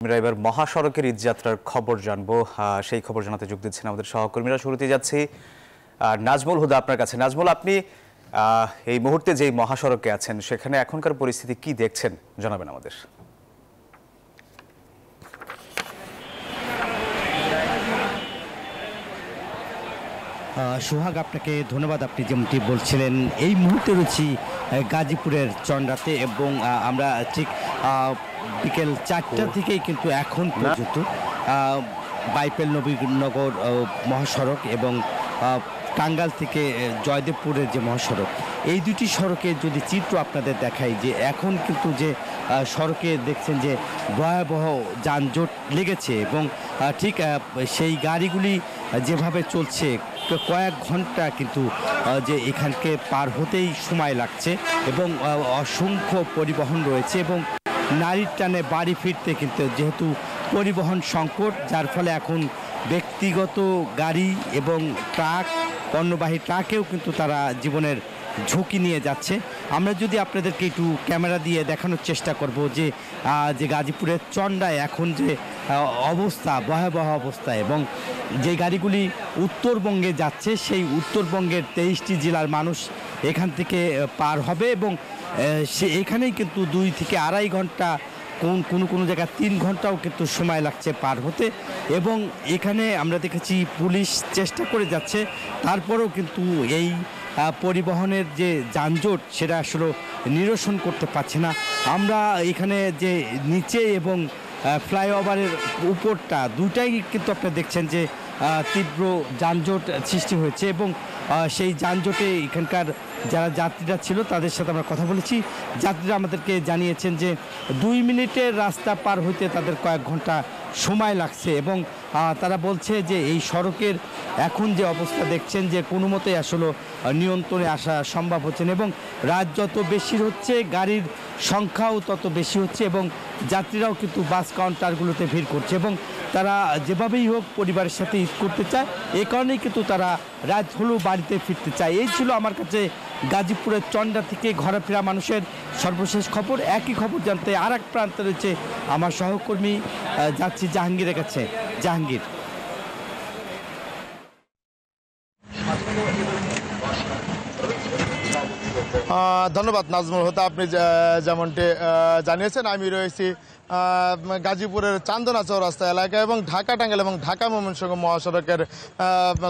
আমরা এবার মহাসড়কের ঈদযাত্রার খবর জানবো। সেই খবর জানাতে যোগ দিচ্ছেন আমাদের সহকর্মীরা। শুরুতে যাচ্ছি নাজমুল হুদা আপনার কাছে। নাজমুল, আপনি এই মুহূর্তে যে মহাসড়কে আছেন সেখানে এখনকার পরিস্থিতি কি দেখছেন জানাবেন আমাদের। সোহাগ, আপনাকে ধন্যবাদ। আপনি যেমনটি বলছিলেন, এই মুহূর্তে রয়েছি গাজীপুরের চন্ডাতে এবং আমরা ঠিক বিকেল 4টা থেকেই কিন্তু এখন পর্যন্ত বাইপেল নবীনগর মহাসড়ক এবং টাঙ্গাইল থেকে জয়দেবপুরের যে মহাসড়ক, এই দুটি সড়কের যদি চিত্র আপনাদের দেখাই, যে এখন কিন্তু যে সড়কে দেখছেন যে ভয়াবহ যানজট লেগেছে এবং ঠিক সেই গাড়িগুলি যেভাবে চলছে কয়েক ঘন্টা কিন্তু যে এখানকে পার হতেই সময় লাগছে এবং অসংখ্য পরিবহন রয়েছে এবং নারীর টানে বাড়ি ফিরতে কিন্তু যেহেতু পরিবহন সংকট, যার ফলে এখন ব্যক্তিগত গাড়ি এবং ট্রাক, পণ্যবাহী ট্রাকেও কিন্তু তারা জীবনের ঝুঁকি নিয়ে যাচ্ছে। আমরা যদি আপনাদেরকে একটু ক্যামেরা দিয়ে দেখানোর চেষ্টা করব যে গাজীপুরের চন্ডায় এখন যে অবস্থা, ভয়াবহ অবস্থা, এবং যে গাড়িগুলি উত্তরবঙ্গে যাচ্ছে সেই উত্তরবঙ্গের 23টি জেলার মানুষ এখান থেকে পার হবে এবং এখানেই কিন্তু 2 থেকে আড়াই ঘন্টা, কোনো জায়গায় 3 ঘন্টাও কিন্তু সময় লাগছে পার হতে। এবং এখানে আমরা দেখেছি পুলিশ চেষ্টা করে যাচ্ছে, তারপরেও কিন্তু এই পরিবহনের যে যানজট সেটা আসলে নিরসন করতে পারছে না। আমরা এখানে যে নিচে এবং ফ্লাইওভারের উপরটা দুটাই কিন্তু আপনারা দেখছেন যে তীব্র যানজট সৃষ্টি হয়েছে এবং সেই যানজটে এখানকার যারা যাত্রীরা ছিল তাদের সাথে আমরা কথা বলেছি। যাত্রীরা আমাদেরকে জানিয়েছেন যে 2 মিনিটের রাস্তা পার হইতে তাদের কয়েক ঘন্টা সময় লাগছে এবং তারা বলছে যে এই সড়কের এখন যে অবস্থা দেখছেন যে কোনো মতেই আসলে নিয়ন্ত্রণে আসা সম্ভব হচ্ছে না এবং রাত যত বেশি হচ্ছে গাড়ির সংখ্যাও তত বেশি হচ্ছে এবং যাত্রীরাও কিন্তু বাস কাউন্টারগুলোতে ভিড় করছে এবং তারা যেভাবেই হোক পরিবারের সাথে ঈদ করতে চায়, এই কারণেই কিন্তু তারা রাত হলেও বাড়িতে ফিরতে চায়। এই ছিল আমার কাছে গাজীপুরের চন্ডা থেকে ঘরে ফেরা মানুষের সর্বশেষ খবর। একই খবর জানতে আর এক প্রান্তে রয়েছে আমার সহকর্মী, যাচ্ছি জাহাঙ্গীরের কাছে। জাহাঙ্গীর। ধন্যবাদ নাজমুল হুদা, আপনি যেমনটি জানিয়েছেন। আমি রয়েছি গাজীপুরের চান্দনা চৌরাস্তা এলাকা এবং ঢাকা টাঙ্গাইল এবং ঢাকা ময়মনসিংহ মহাসড়কের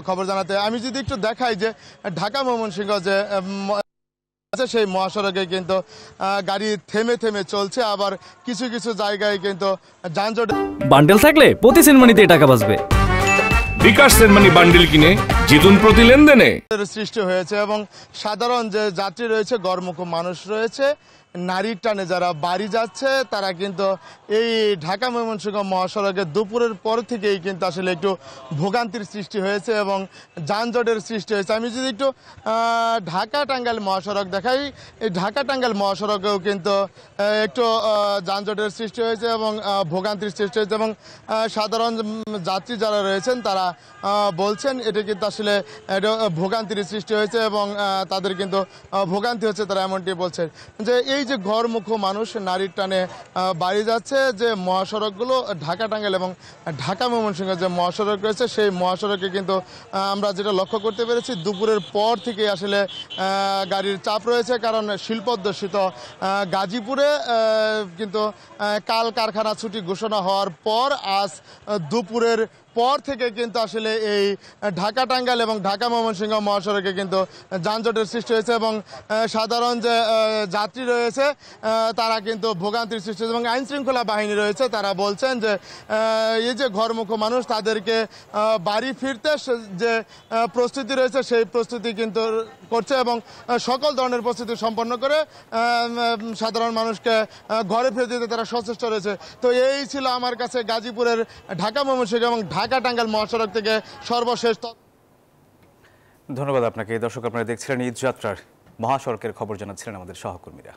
খবর জানাতে। আমি যদি একটু দেখাই যে ঢাকা ময়মনসিংহ যে সেই মহাসড়কে কিন্তু গাড়ি থেমে থেমে চলছে, আবার কিছু কিছু জায়গায় কিন্তু যানজট। বান্ডেল থাকলে প্রতি সেনমানিতে টাকা বাঁচবে। বিকাশ সেনমানি বান্ডেল কিনে জিতুন প্রতি লেনদেনে। সৃষ্টি হয়েছে এবং সাধারণ যে যাত্রী রয়েছে, গড়মুখ মানুষ রয়েছে, নারীর টানে যারা বাড়ি যাচ্ছে, তারা কিন্তু এই ঢাকা ময়মনসিংহ মহাসড়কে দুপুরের পর থেকেই কিন্তু আসলে একটু ভোগান্তির সৃষ্টি হয়েছে এবং যানজটের সৃষ্টি হয়েছে। আমি যদি একটু ঢাকা টাঙ্গাইল মহাসড়ক দেখাই, এই ঢাকা টাঙ্গাইল মহাসড়কেও কিন্তু একটু যানজটের সৃষ্টি হয়েছে এবং ভোগান্তির সৃষ্টি হয়েছে এবং সাধারণ যাত্রী যারা রয়েছেন তারা বলছেন এটা কিন্তু আসলে ভোগান্তির সৃষ্টি হয়েছে এবং তাদের কিন্তু ভোগান্তি হচ্ছে, তারা এমনটি বলছেন যে এই যে ঘরমুখ মানুষ নারীর টানে বাড়ি যাচ্ছে, যে মহাসড়কগুলো ঢাকা টাঙ্গাইল এবং ঢাকা ময়মনসিংহ যে মহাসড়ক রয়েছে সেই মহাসড়কে কিন্তু আমরা যেটা লক্ষ্য করতে পেরেছি, দুপুরের পর থেকে আসলে গাড়ির চাপ রয়েছে। কারণ শিল্পোদ্যোষিত গাজীপুরে কিন্তু কাল কারখানা ছুটি ঘোষণা হওয়ার পর আজ দুপুরের পর থেকে কিন্তু আসলে এই ঢাকা টাঙ্গাইল এবং ঢাকা ময়মনসিংহ মহাসড়কে কিন্তু যানজটের সৃষ্টি হয়েছে এবং সাধারণ যে যাত্রী রয়েছে তারা কিন্তু ভোগান্তির সৃষ্টি হয়েছে এবং আইনশৃঙ্খলা বাহিনী রয়েছে, তারা বলছেন যে এই যে ঘরমুখ মানুষ তাদেরকে বাড়ি ফিরতে যে প্রস্তুতি রয়েছে সেই প্রস্তুতি কিন্তু করছে এবং সকল ধরনের প্রস্তুতি সম্পন্ন করে সাধারণ মানুষকে ঘরে ফিরে দিতে তারা সচেষ্ট রয়েছে। তো এই ছিল আমার কাছে গাজীপুরের ঢাকা ময়মনসিংহ এবং ঢাকা টাঙ্গাইল মহাসড়ক থেকে সর্বশেষ। ধন্যবাদ আপনাকে। দর্শক, আপনারা দেখছিলেন ঈদ যাত্রার মহাসড়কের খবর জানাচ্ছিলেন আমাদের সহকর্মীরা।